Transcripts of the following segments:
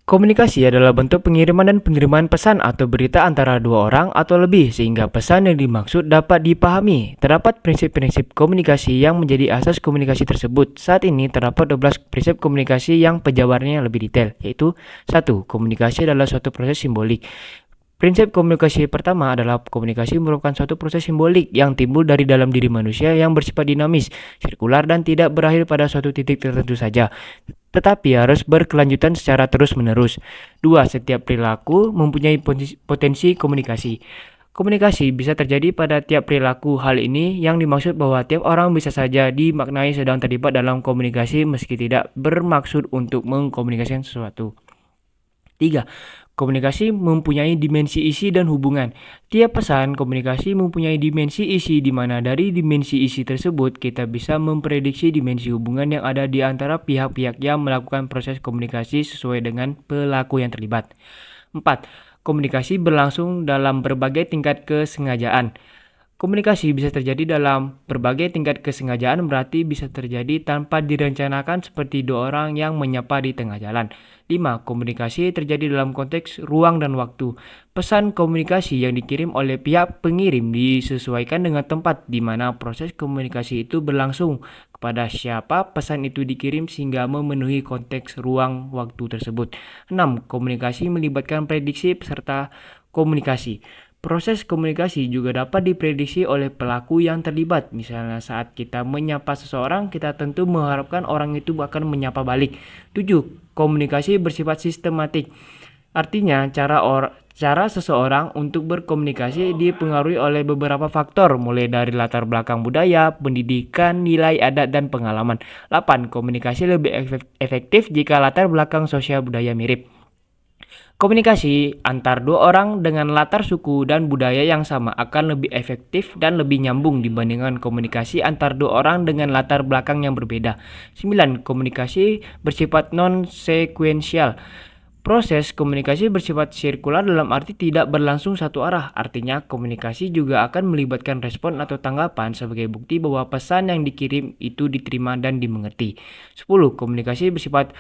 Komunikasi adalah bentuk pengiriman dan penerimaan pesan atau berita antara dua orang atau lebih sehingga pesan yang dimaksud dapat dipahami. Terdapat prinsip-prinsip komunikasi yang menjadi asas komunikasi tersebut. Saat ini terdapat 12 prinsip komunikasi yang penjabarannya lebih detail, yaitu 1. Komunikasi adalah suatu proses simbolik. Prinsip komunikasi pertama adalah komunikasi merupakan suatu proses simbolik yang timbul dari dalam diri manusia yang bersifat dinamis, sirkular dan tidak berakhir pada suatu titik tertentu saja, tetapi harus berkelanjutan secara terus-menerus. 2. Setiap perilaku mempunyai potensi komunikasi. Komunikasi bisa terjadi pada tiap perilaku. Hal ini yang dimaksud bahwa tiap orang bisa saja dimaknai sedang terlibat dalam komunikasi meski tidak bermaksud untuk mengkomunikasikan sesuatu. 3. Komunikasi mempunyai dimensi isi dan hubungan. Tiap pesan komunikasi mempunyai dimensi isi di mana dari dimensi isi tersebut kita bisa memprediksi dimensi hubungan yang ada di antara pihak-pihak yang melakukan proses komunikasi sesuai dengan pelaku yang terlibat. 4. Komunikasi berlangsung dalam berbagai tingkat kesengajaan. Komunikasi bisa terjadi dalam berbagai tingkat kesengajaan berarti bisa terjadi tanpa direncanakan seperti dua orang yang menyapa di tengah jalan. 5. Komunikasi terjadi dalam konteks ruang dan waktu. Pesan komunikasi yang dikirim oleh pihak pengirim disesuaikan dengan tempat di mana proses komunikasi itu berlangsung, kepada siapa pesan itu dikirim sehingga memenuhi konteks ruang waktu tersebut. 6. Komunikasi melibatkan prediksi peserta komunikasi. Proses komunikasi juga dapat diprediksi oleh pelaku yang terlibat. Misalnya saat kita menyapa seseorang, kita tentu mengharapkan orang itu akan menyapa balik. 7. Komunikasi bersifat sistematik. Artinya, cara seseorang untuk berkomunikasi dipengaruhi oleh beberapa faktor, mulai dari latar belakang budaya, pendidikan, nilai adat, dan pengalaman. 8. Komunikasi lebih efektif jika latar belakang sosial budaya mirip. Komunikasi antar dua orang dengan latar suku dan budaya yang sama akan lebih efektif dan lebih nyambung dibandingkan komunikasi antar dua orang dengan latar belakang yang berbeda. 9. Komunikasi bersifat non-sekuensial. Proses komunikasi bersifat sirkular dalam arti tidak berlangsung satu arah. Artinya, komunikasi juga akan melibatkan respon atau tanggapan sebagai bukti bahwa pesan yang dikirim itu diterima dan dimengerti. 10. Komunikasi bersifat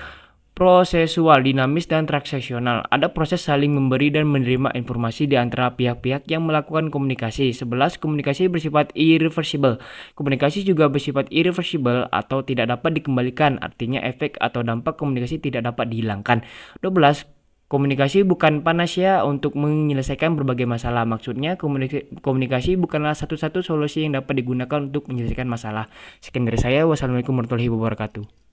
prosesual, dinamis, dan transaksional. Ada proses saling memberi dan menerima informasi di antara pihak-pihak yang melakukan komunikasi. 11. Komunikasi bersifat irreversible. Komunikasi juga bersifat irreversible atau tidak dapat dikembalikan. Artinya efek atau dampak komunikasi tidak dapat dihilangkan. 12. Komunikasi bukan panacea untuk menyelesaikan berbagai masalah. Maksudnya, komunikasi bukanlah satu-satu solusi yang dapat digunakan untuk menyelesaikan masalah. Sekian dari saya. Wassalamualaikum warahmatullahi wabarakatuh.